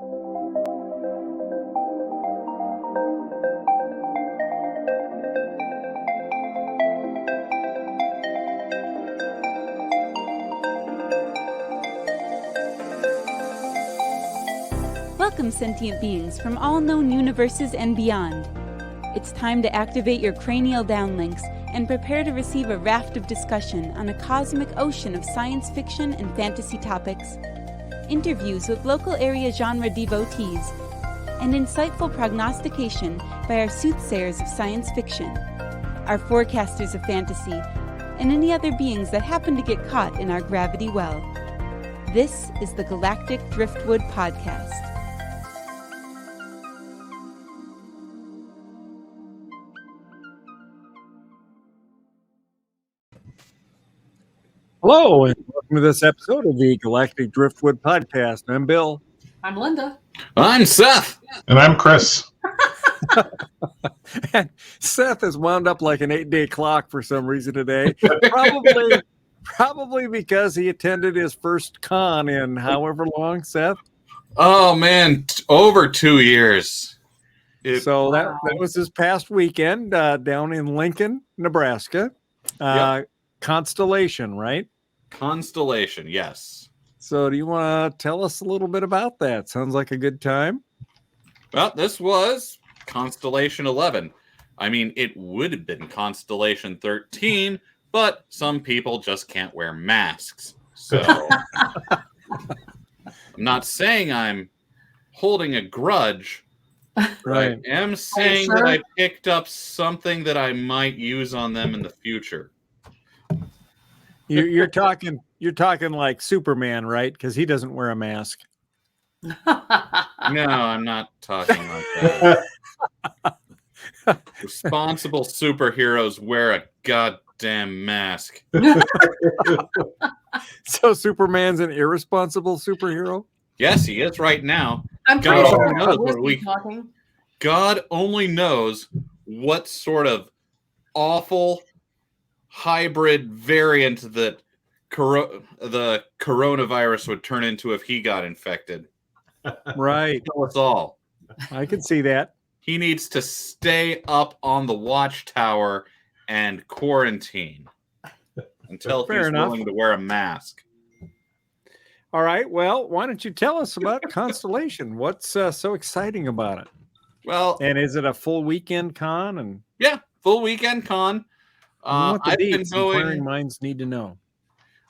Welcome, sentient beings from all known universes and beyond. It's time to activate your cranial downlinks and prepare to receive a raft of discussion on a cosmic ocean of science fiction and fantasy topics, interviews with local area genre devotees, and insightful prognostication by our soothsayers of science fiction, our forecasters of fantasy, and any other beings that happen to get caught in our gravity well. This is the Galactic Driftwood Podcast. Hello, and welcome to this episode of the Galactic Driftwood Podcast. I'm Bill. I'm Linda. I'm Seth. And I'm Chris. And Seth has wound up like an 8-day clock for some reason today. Probably because he attended his first con in however long, Seth? Oh, man, over 2 years. So that was this past weekend down in Lincoln, Nebraska. Yep. ConStellation, right? ConStellation, yes. So do you want to tell us a little bit about that? Sounds like a good time. Well, this was Constellation 11. I mean, it would have been Constellation 13, but some people just can't wear masks. So I'm not saying I'm holding a grudge. Right. I am saying that I picked up something that I might use on them in the future. You're talking like Superman, right? Because he doesn't wear a mask. No, I'm not talking like that. Responsible superheroes wear a goddamn mask. So Superman's an irresponsible superhero? Yes, he is right now. I'm God pretty only knows sure what talking. God only knows what sort of awful hybrid variant that the coronavirus would turn into if he got infected. Right. Tell us all. I can see that. He needs to stay up on the watchtower and quarantine until Fair he's enough. willing to wear a mask. All right. Well, why don't you tell us about Constellation? What's so exciting about it? Well, And is it a full weekend con? And yeah, full weekend con. what the I've been deets inquiring going. minds need to know.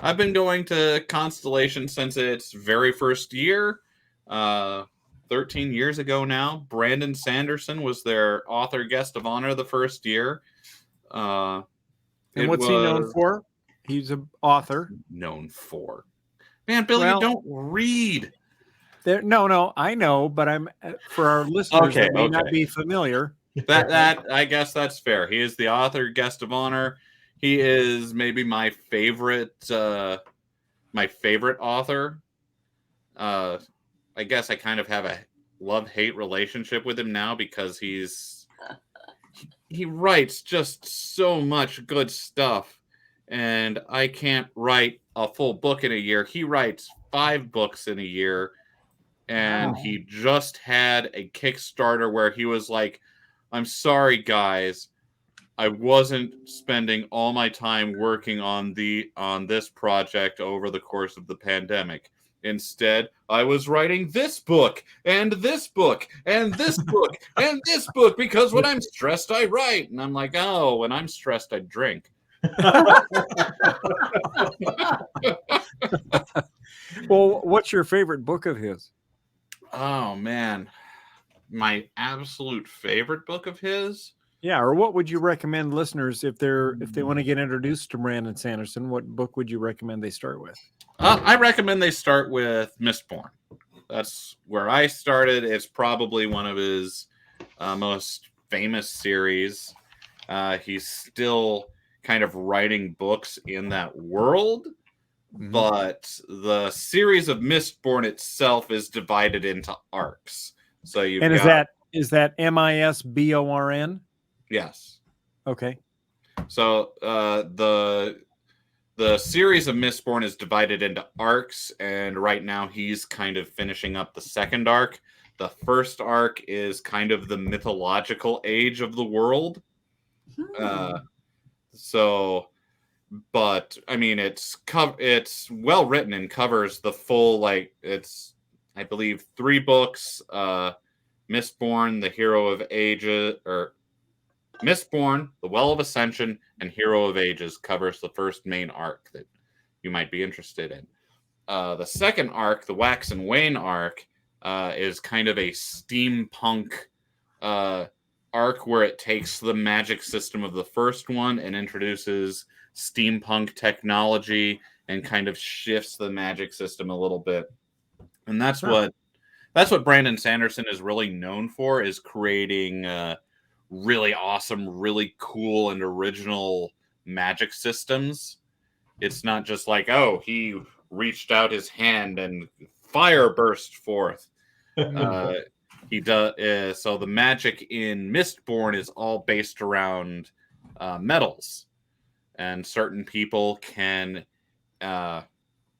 I've been going to Constellation since its very first year. 13 years ago now. Brandon Sanderson was their author guest of honor the first year. And what's he known for? He's an author. Known for. Man, Bill, you don't read. No, I know, but I'm for our listeners that may not be familiar. That I guess that's fair. He is the author guest of honor. He is maybe my favorite author. I guess I kind of have a love-hate relationship with him now because he writes just so much good stuff, and I can't write a full book in a year. He writes 5 books in a year, and he just had a Kickstarter where he was like, I'm sorry, guys. I wasn't spending all my time working on this project over the course of the pandemic. Instead, I was writing this book and this book and this book and this book because when I'm stressed, I write. And I'm like, oh, when I'm stressed, I drink. Well, what's your favorite book of his? Oh, man. My absolute favorite book of his? Yeah, or what would you recommend listeners if they want to get introduced to Brandon Sanderson? What book would you recommend they start with? I recommend they start with Mistborn. That's where I started. It's probably one of his most famous series. He's still kind of writing books in that world, but the series of Mistborn itself is divided into arcs. So you've and got, is that Misborn? Yes. Okay. So the the series of Mistborn is divided into arcs, and right now he's kind of finishing up the second arc. The first arc is kind of the mythological age of the world. But I mean, it's well written and covers the full, like, it's, I believe, 3 books. Mistborn, the Hero of Ages, or Mistborn, The Well of Ascension, and Hero of Ages covers the first main arc that you might be interested in. The second arc, the Wax and Wane arc, is kind of a steampunk arc where it takes the magic system of the first one and introduces steampunk technology and kind of shifts the magic system a little bit. And that's what Brandon Sanderson is really known for, is creating really awesome, really cool and original magic systems. It's not just like, oh, he reached out his hand and fire burst forth. He does. So the magic in Mistborn is all based around metals, and certain people can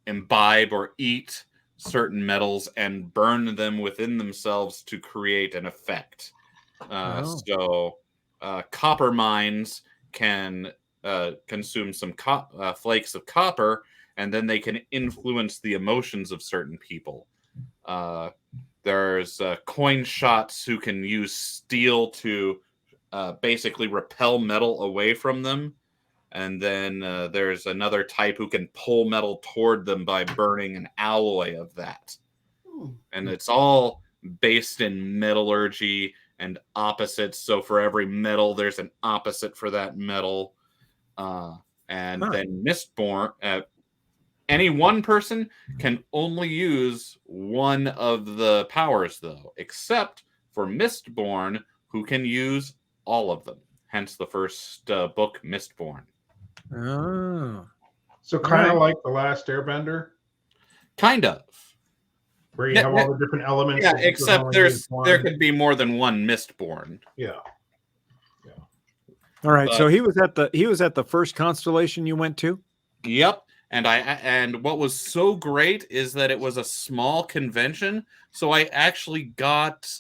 imbibe or eat certain metals and burn them within themselves to create an effect. So copper mines can consume some flakes of copper, and then they can influence the emotions of certain people. There's coin shots who can use steel to basically repel metal away from them. And then there's another type who can pull metal toward them by burning an alloy of that. And it's all based in metallurgy and opposites. So for every metal, there's an opposite for that metal. Then Mistborn, any one person can only use one of the powers, though, except for Mistborn, who can use all of them. Hence the first book, Mistborn. Oh. So kind of like The Last Airbender? Kind of. Where you have all the different elements. Yeah, except there could be more than one Mistborn. Yeah. All right. So he was at the first Constellation you went to? Yep. And what was so great is that it was a small convention, so I actually got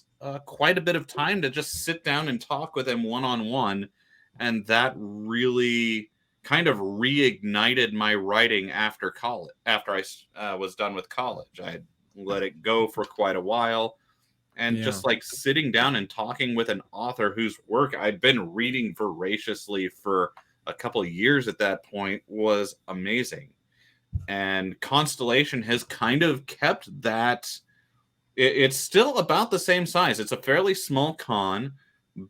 quite a bit of time to just sit down and talk with him one-on-one, and that really kind of reignited my writing after college. After I was done with college, I let it go for quite a while, and just like sitting down and talking with an author whose work I'd been reading voraciously for a couple of years at that point was amazing. And Constellation has kind of kept that. It's still about the same size. It's a fairly small con,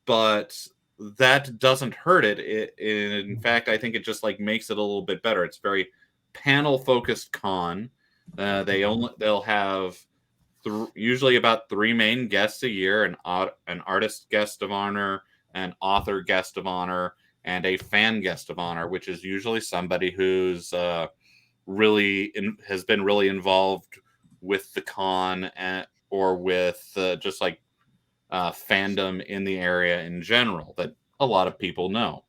but that doesn't hurt it. In fact, I think it just like makes it a little bit better. It's very panel focused con. They'll have usually about 3 main guests a year: an artist guest of honor, an author guest of honor, and a fan guest of honor, which is usually somebody who's has been really involved with the con or with just like fandom in the area in general that a lot of people know.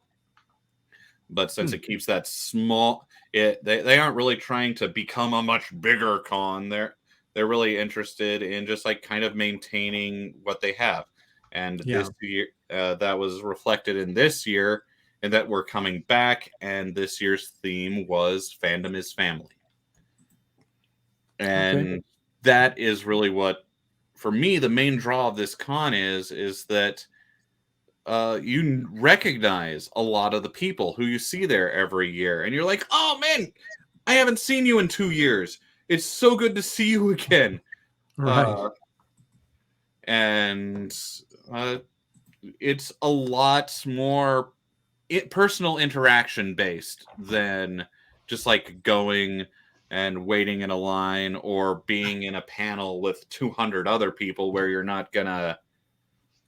But since it keeps that small, they aren't really trying to become a much bigger con. They're really interested in just like kind of maintaining what they have. And this year, that was reflected in this year, and that we're coming back. And this year's theme was Fandom is Family. And that is really what, for me, the main draw of this con is that you recognize a lot of the people who you see there every year. And you're like, oh, man, I haven't seen you in 2 years. It's so good to see you again. Right. And it's a lot more personal interaction based than just like going and waiting in a line or being in a panel with 200 other people where you're not gonna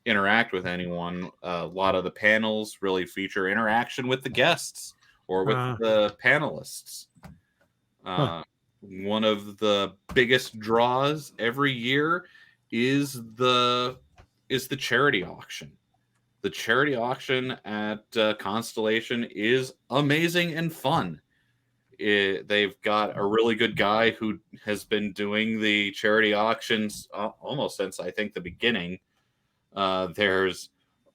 interact with anyone. A lot of the panels really feature interaction with the guests or with the panelists. One of the biggest draws every year is the charity auction. The charity auction at Constellation is amazing and fun. they've got a really good guy who has been doing the charity auctions almost since I think the beginning. There's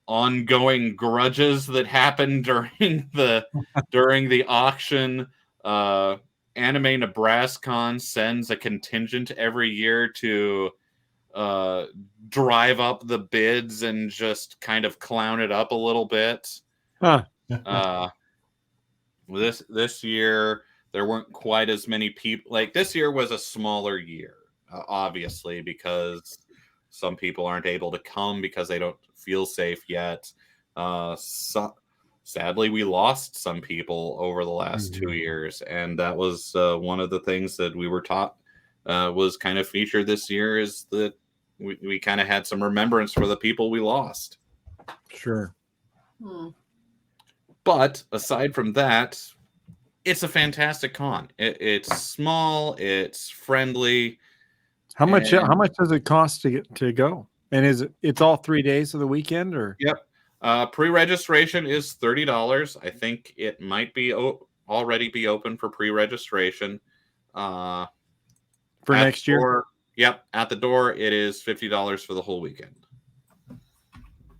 ongoing grudges that happen during the auction. Anime Nebraska sends a contingent every year to drive up the bids and just kind of clown it up a little bit. Huh. This year there weren't quite as many people. Like, this year was a smaller year, obviously, because some people aren't able to come because they don't feel safe yet. Sadly, we lost some people over the last 2 years, and that was one of the things that we were taught was kind of featured this year, is that we kind of had some remembrance for the people we lost. Sure. But aside from that, it's a fantastic con. It's small, it's friendly. How much does it cost to go? And it's all 3 days of the weekend, or? Yep. Pre-registration is $30. I think it might be already be open for pre-registration. For next year? Yep. At the door, it is $50 for the whole weekend.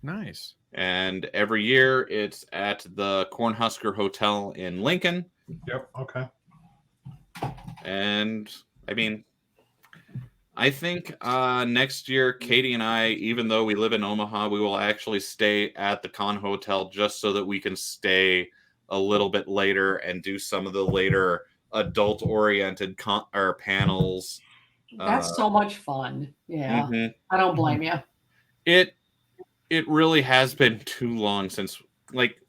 Nice. And every year, it's at the Cornhusker Hotel in Lincoln. Yep. Okay. And I mean, I think next year, Katie and I, even though we live in Omaha, we will actually stay at the Con Hotel just so that we can stay a little bit later and do some of the later adult-oriented panels. That's so much fun. Yeah. I don't blame you. It really has been too long since, like,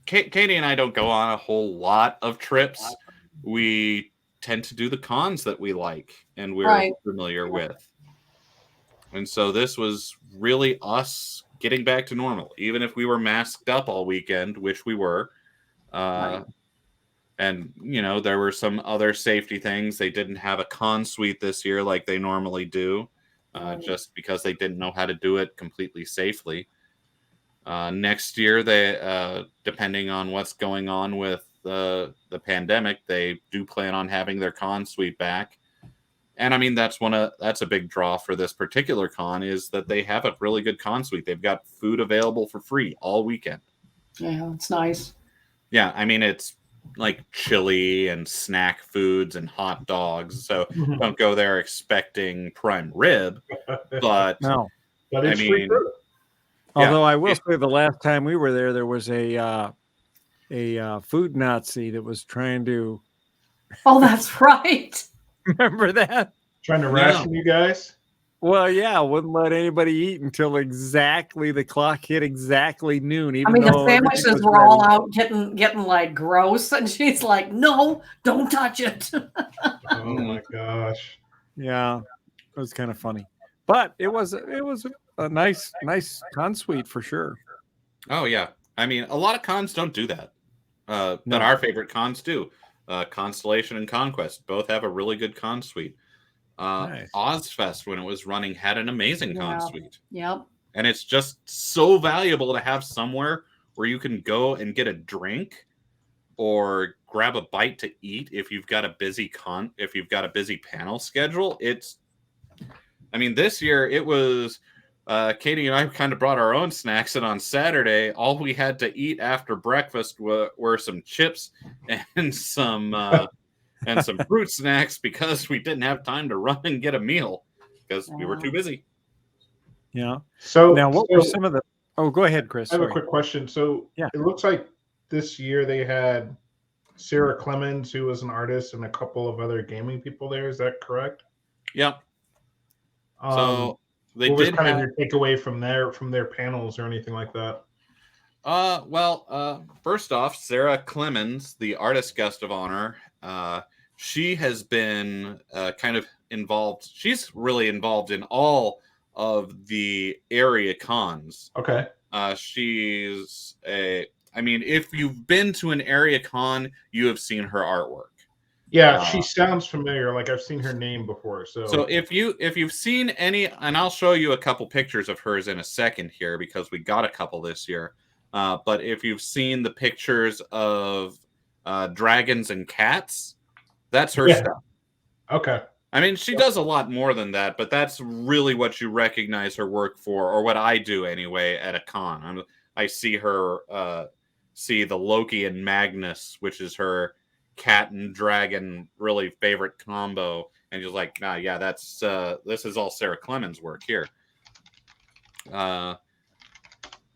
Katie and I don't go on a whole lot of trips. We tend to do the cons that we like and we're familiar with. And so this was really us getting back to normal, even if we were masked up all weekend, which we were. And, you know, there were some other safety things. They didn't have a con suite this year like they normally do, just because they didn't know how to do it completely safely. Next year, they depending on what's going on with the pandemic, they do plan on having their con suite back. And I mean, that's a big draw for this particular con, is that they have a really good con suite. They've got food available for free all weekend. Yeah, it's nice. Yeah, I mean, it's like chili and snack foods and hot dogs. So don't go there expecting prime rib. But no, but it's free food. Although I will say, the last time we were there was a food Nazi that was trying to. Oh, that's right. Remember that? Trying to ration you guys? Well, yeah, wouldn't let anybody eat until exactly the clock hit exactly noon. I mean, the sandwiches were all out getting like gross, and she's like, "No, don't touch it." Oh my gosh! Yeah, it was kind of funny, but it was a nice con suite for sure. Oh yeah, I mean, a lot of cons don't do that, but our favorite cons do. ConStellation and Conquest both have a really good con suite. Nice. Ozfest, when it was running, had an amazing con suite. Yep. And it's just so valuable to have somewhere where you can go and get a drink or grab a bite to eat if you've got a busy panel schedule. I mean, this year it was Katie and I kind of brought our own snacks, and on Saturday, all we had to eat after breakfast were some chips and some fruit snacks, because we didn't have time to run and get a meal because we were too busy. Yeah. So now, what were some of the? Oh, go ahead, Chris. I have a quick question. So it looks like this year they had Sarah Clemens, who was an artist, and a couple of other gaming people there. Is that correct? Yep. So they what was did kind have of your takeaway from their panels or anything like that? First off, Sarah Clemens, the artist guest of honor, she has been kind of involved. She's really involved in all of the area cons. Okay. I mean, if you've been to an area con, you have seen her artwork. Yeah, she sounds familiar. Like I've seen her name before. So if you've seen any, and I'll show you a couple pictures of hers in a second here, because we got a couple this year. But if you've seen the pictures of dragons and cats. That's her stuff. Okay. I mean, she does a lot more than that, but that's really what you recognize her work for, or what I do anyway at a con. I see her see the Loki and Magnus, which is her cat and dragon really favorite combo, and you're like, nah, yeah, that's this is all Sarah Clemens' work here.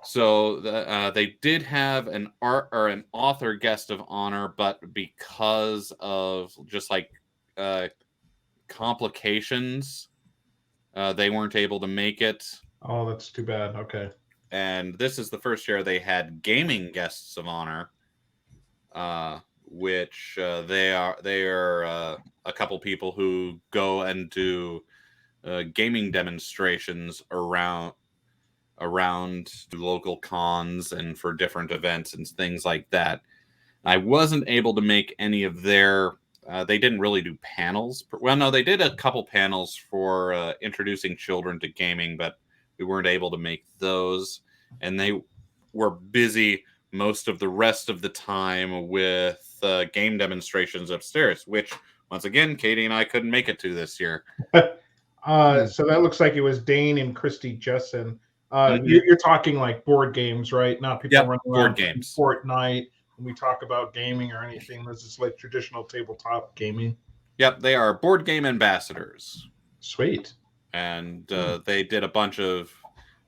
So they did have an author guest of honor, but because of just like complications, they weren't able to make it. Oh, that's too bad. Okay. And this is the first year they had gaming guests of honor, which they are a couple people who go and do gaming demonstrations around local cons and for different events and things like that. I wasn't able to make any of their. They didn't really do panels. Well, no, they did a couple panels for introducing children to gaming, but we weren't able to make those. And they were busy most of the rest of the time with game demonstrations upstairs, which, once again, Katie and I couldn't make it to this year. So that looks like it was Dane and Christy Jessen. You're talking like board games, right? Not people running board games. Fortnite. When we talk about gaming or anything, this is like traditional tabletop gaming. Yep, they are board game ambassadors. Sweet. And they did a bunch of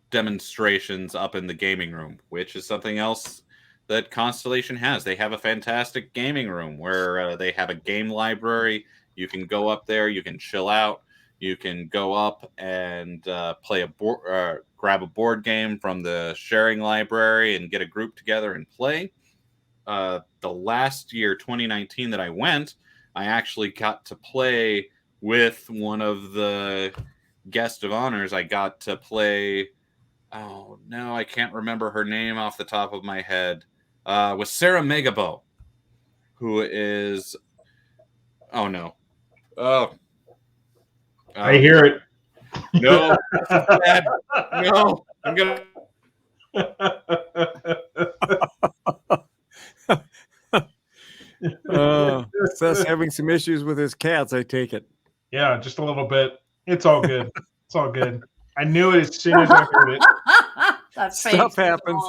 demonstrations up in the gaming room, which is something else that ConStellation has. They have a fantastic gaming room where they have a game library. You can go up there, you can chill out, you can go up and play a board, grab a board game from the sharing library and get a group together and play. The last year, 2019, that I went, I actually got to play with one of the guest of honors. I got to play. Oh no, I can't remember her name off the top of my head. With Sarah Megabo, who is. Oh no. Oh. I hear it. No. No. I'm gonna. Seth's having some issues with his cats, I take it. Yeah, just a little bit. It's all good. It's all good. I knew it as soon as I heard it. That Stuff happens.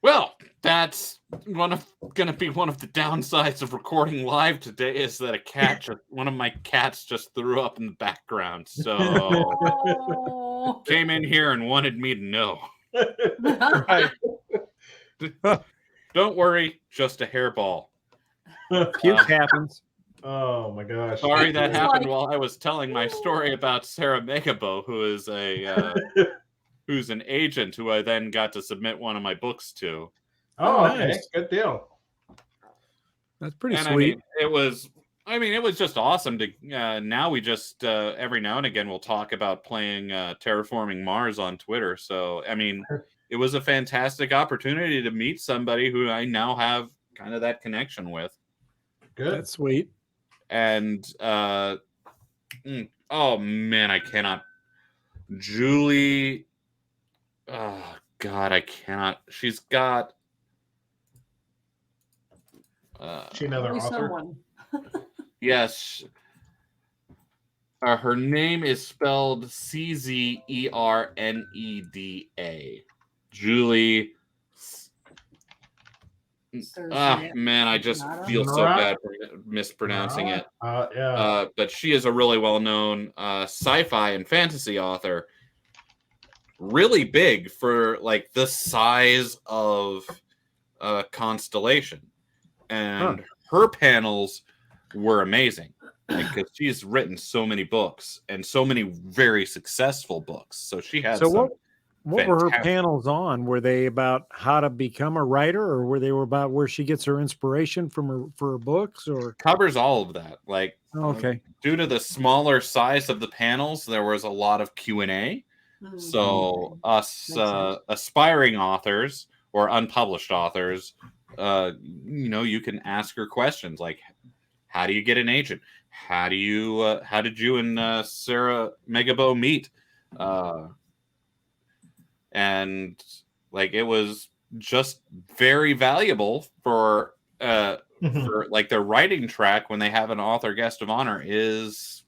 Well, that's going to be one of the downsides of recording live today, is that one of my cats just threw up in the background. So came in here and wanted me to know. Right. Don't worry, just a hairball. Puke happens. Oh my gosh. Sorry that happened while I was telling my story about Sarah Megabo, who is who's an agent who I then got to submit one of my books to. Oh, okay. Nice. Good deal. That's pretty sweet. It was just awesome to now we just every now and again we'll talk about playing Terraforming Mars on Twitter. So it was a fantastic opportunity to meet somebody who I now have kind of that connection with. Good. That's sweet. And oh man, I cannot. Julie, oh God, I cannot. She's got. She another author? Yes. Her name is spelled Czerneda. Julie. Man, I just feel so bad for mispronouncing it. Yeah. But she is a really well-known sci-fi and fantasy author. Really big for like the size of ConStellation. And her panels were amazing because she's written so many books and so many very successful books. So she has. So what were her panels on? Were they about how to become a writer, or were they about where she gets her inspiration for her books? Or covers all of that. Like, okay, due to the smaller size of the panels, there was a lot of Q&A. So us aspiring authors or unpublished authors, you can ask her questions like, how do you get an agent? How did you and Sarah Megabo meet? And like, it was just very valuable for like their writing track when they have an author guest of honor is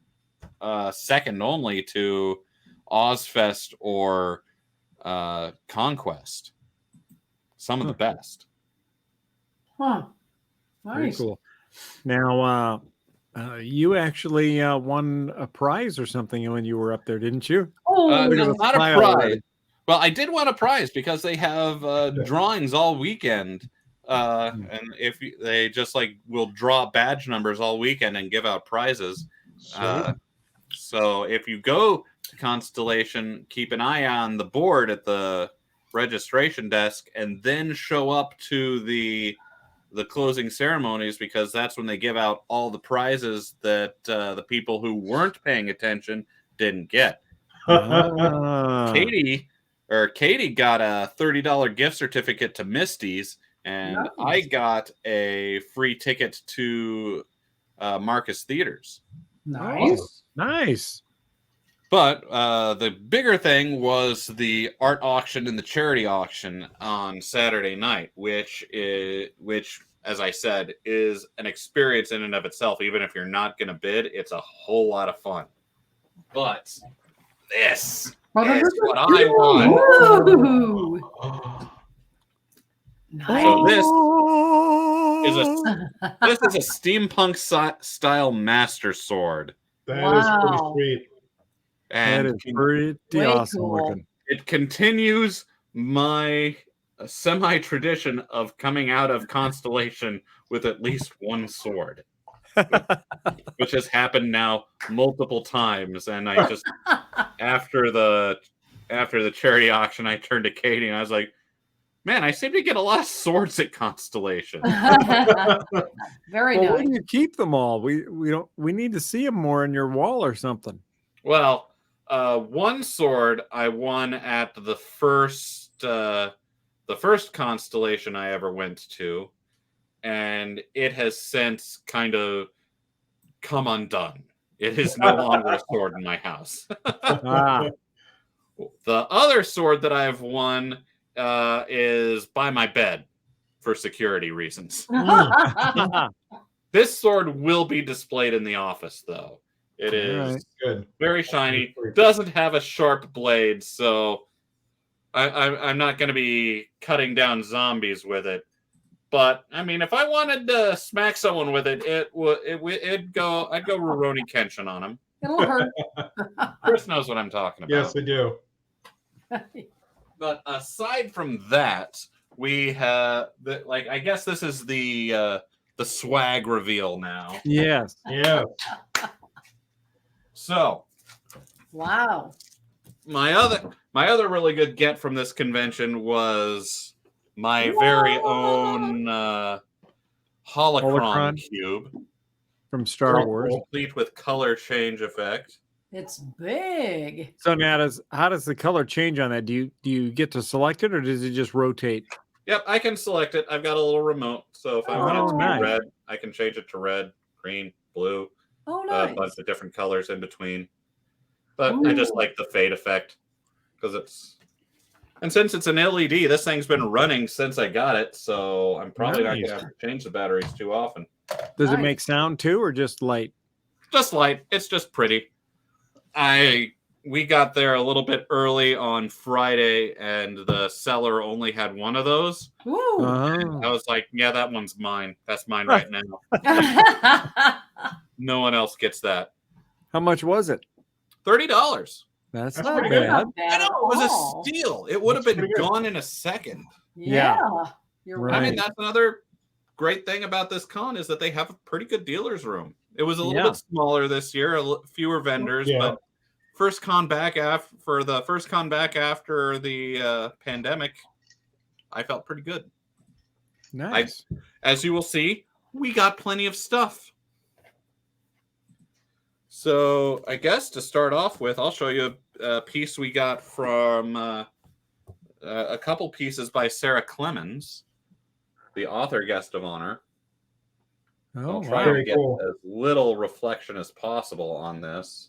second only to Ozfest or Conquest. Some of the best. Huh. Nice. Very cool. Now, you actually won a prize or something when you were up there, didn't you? Oh, not a prize. Well, I did want a prize because they have drawings all weekend. And if they just like will draw badge numbers all weekend and give out prizes. So if you go to ConStellation, keep an eye on the board at the registration desk and then show up to the closing ceremonies, because that's when they give out all the prizes that the people who weren't paying attention didn't get. Katie got a $30 gift certificate to Misty's, and nice. I got a free ticket to Marcus Theaters. Nice. Nice. But the bigger thing was the art auction and the charity auction on Saturday night, which, as I said, is an experience in and of itself. Even if you're not going to bid, it's a whole lot of fun. But this is what I want. Nice. So this is a steampunk style master sword. That is pretty sweet. And that is pretty awesome looking. It continues my semi-tradition of coming out of ConStellation with at least one sword, which has happened now multiple times. And I just after the charity auction, I turned to Katie and I was like, "Man, I seem to get a lot of swords at ConStellation." Very nice. Where do you keep them all? We need to see them more in your wall or something. Well, one sword I won at the first ConStellation I ever went to, and it has since kind of come undone. It is no longer a sword in my house. The other sword that I've won is by my bed for security reasons. This sword will be displayed in the office, though. It is good. Very shiny. Doesn't have a sharp blade, so I'm not going to be cutting down zombies with it. But I mean, if I wanted to smack someone with it, I'd go Rurouni Kenshin on him. It'll hurt. Chris knows what I'm talking about. Yes, I do. But aside from that, we have I guess this is the swag reveal now. Yes. Yeah. So, wow. My other really good get from this convention was my very own holocron cube from Star Wars, complete with color change effect. It's big. So now, how does the color change on that? Do you get to select it, or does it just rotate? Yep, I can select it. I've got a little remote, so if I want it to be red, I can change it to red, green, blue. Oh, nice. A bunch of different colors in between. But I just like the fade effect because since it's an LED, this thing's been running since I got it, so I'm probably not going to have to change the batteries too often. Does it make sound too, or just light? Just light. It's just pretty. We got there a little bit early on Friday, and the seller only had one of those. Ooh. I was like, yeah, that one's mine. That's mine right now. No one else gets that. How much was it? $30. That's not bad. I know, it was a steal. It would have been gone in a second. Yeah. You're right. I mean, that's another great thing about this con is that they have a pretty good dealer's room. It was a little bit smaller this year, fewer vendors, but first con back after the pandemic, I felt pretty good. Nice. As you will see, we got plenty of stuff. So I guess to start off with, I'll show you a piece we got from a couple pieces by Sarah Clemens, the author guest of honor. I'll try to get as little reflection as possible on this.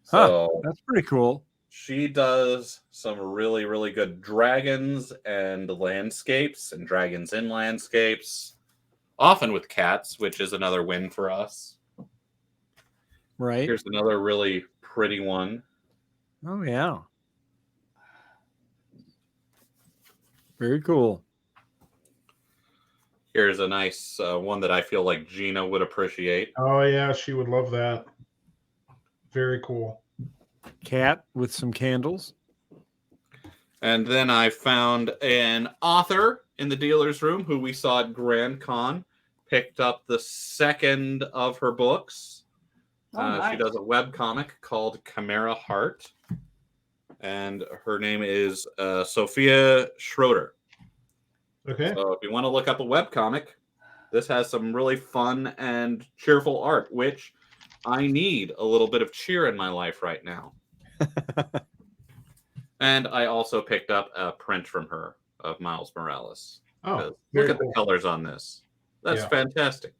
So that's pretty cool. she does some really, really good dragons and landscapes and dragons in landscapes, often with cats, which is another win for us. Right. Here's another really pretty one. Oh, yeah. Very cool. Here's a nice one that I feel like Gina would appreciate. Oh, yeah, she would love that. Very cool. Cat with some candles. And then I found an author in the dealer's room who we saw at Grand Con, picked up the second of her books. Nice. She does a webcomic called Chimera Heart. And her name is Sophia Schroeder. Okay. So if you want to look up a webcomic, this has some really fun and cheerful art, which I need a little bit of cheer in my life right now. And I also picked up a print from her of Miles Morales. Oh, look at the colors on this. That's fantastic.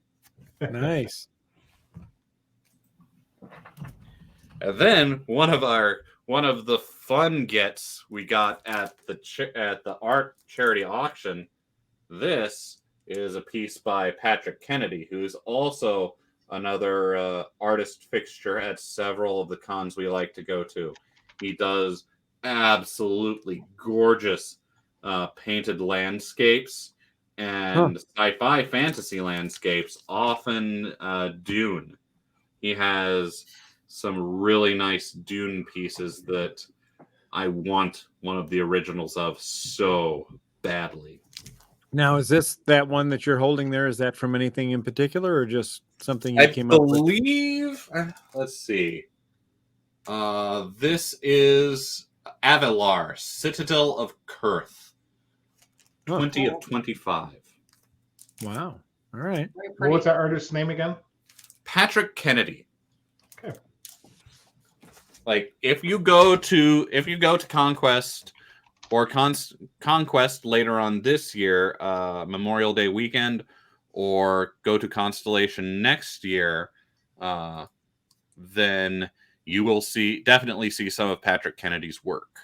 Nice. And then one of the fun gets we got at the art charity auction. This is a piece by Patrick Kennedy, who's also another artist fixture at several of the cons we like to go to. He does absolutely gorgeous painted landscapes and sci-fi fantasy landscapes, often Dune. He has some really nice Dune pieces that I want one of the originals of so badly. Now, is this that one that you're holding there? Is that from anything in particular or just something you came up with? I believe, let's see. This is Avelar, Citadel of Kurth, 20 of 25. Wow. All right. What's that artist's name again? Patrick Kennedy. Okay. Like if you go to Conquest or Conquest later on this year, Memorial Day weekend, or go to ConStellation next year, then you will definitely see some of Patrick Kennedy's work.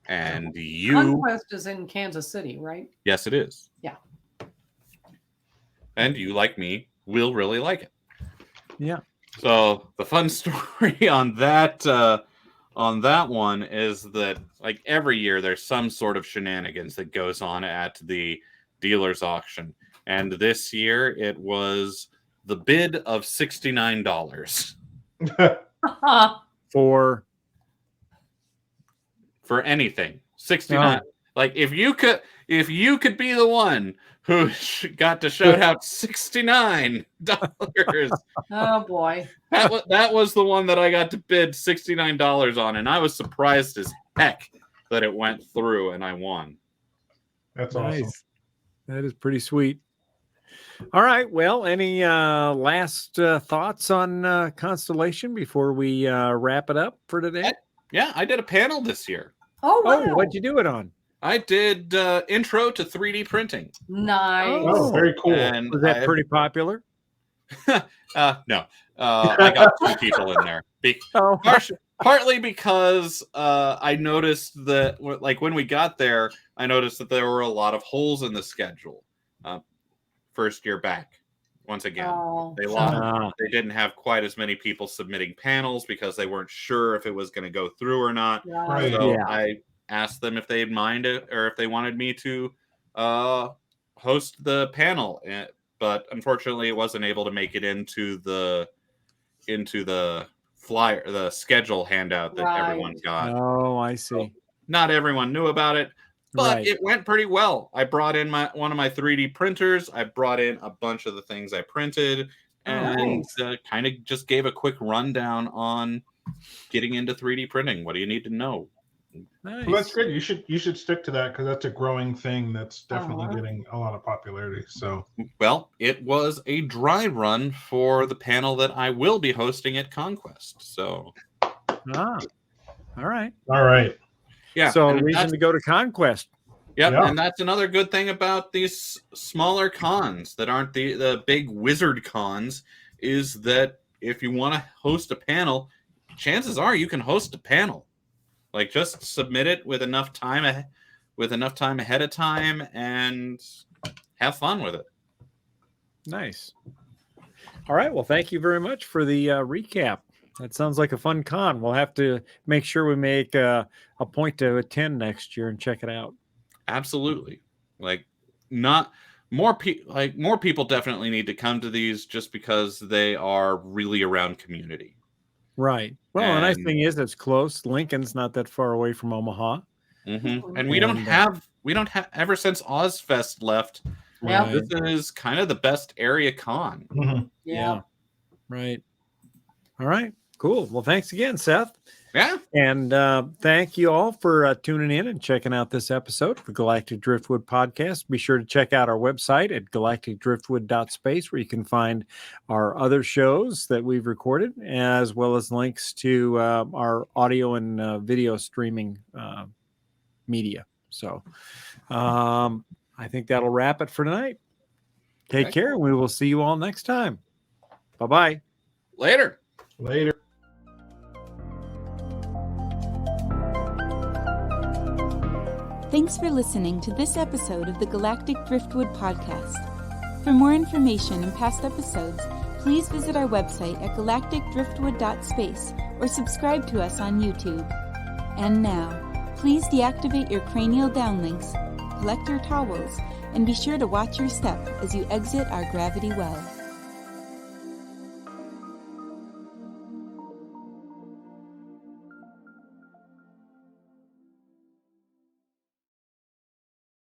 And Conquest is in Kansas City, right? Yes, it is. Yeah. And you, like me, will really like it. Yeah. So the fun story on that one is that like every year there's some sort of shenanigans that goes on at the dealer's auction. And this year it was the bid of $69. For anything. 69. Oh. Like if you could be the one who got to shout out $69. Oh boy. That was the one that I got to bid $69 on, and I was surprised as heck that it went through and I won. That's nice. Awesome. That is pretty sweet. All right. Well, any last thoughts on ConStellation before we wrap it up for today? Yeah, I did a panel this year. Oh, wow. Oh, what'd you do it on? I did intro to 3D printing. Nice. Oh, very cool. And was that pretty popular? No. I got 2 people in there. Partly because I noticed that, like, when we got there, I noticed that there were a lot of holes in the schedule. First year back, once again, they didn't have quite as many people submitting panels because they weren't sure if it was going to go through or not. Right. So I asked them if they'd mind it or if they wanted me to host the panel, but unfortunately, it wasn't able to make it into the flyer, the schedule handout that everyone got. Oh, I see. So not everyone knew about it. But it went pretty well. I brought in one of my 3D printers. I brought in a bunch of the things I printed and kind of just gave a quick rundown on getting into 3D printing. What do you need to know? Nice. Well, that's good. You should stick to that because that's a growing thing that's definitely getting a lot of popularity. So, well, it was a dry run for the panel that I will be hosting at Conquest. So, all right. Yeah. So a reason to go to Conquest. Yep. Yeah. And that's another good thing about these smaller cons that aren't the big wizard cons is that if you want to host a panel, chances are you can host a panel. Like, just submit it with enough time ahead of time and have fun with it. Nice. All right. Well, thank you very much for the recap. That sounds like a fun con. We'll have to make sure we make a point to attend next year and check it out. Absolutely. Like, more people definitely need to come to these just because they are really around community. Right. Well, the nice thing is it's close. Lincoln's not that far away from Omaha. Mm-hmm. And we don't have ever since Ozfest left. Yeah. This is kind of the best area con. Mhm. Yeah. Right. All right. Cool. Well, thanks again, Seth. Yeah. And thank you all for tuning in and checking out this episode of the Galactic Driftwood podcast. Be sure to check out our website at galacticdriftwood.space, where you can find our other shows that we've recorded, as well as links to our audio and video streaming media. So I think that'll wrap it for tonight. Take care. We will see you all next time. Bye-bye. Later. Thanks for listening to this episode of the Galactic Driftwood podcast. For more information and past episodes, please visit our website at galacticdriftwood.space or subscribe to us on YouTube. And now, please deactivate your cranial downlinks, collect your towels, and be sure to watch your step as you exit our gravity well.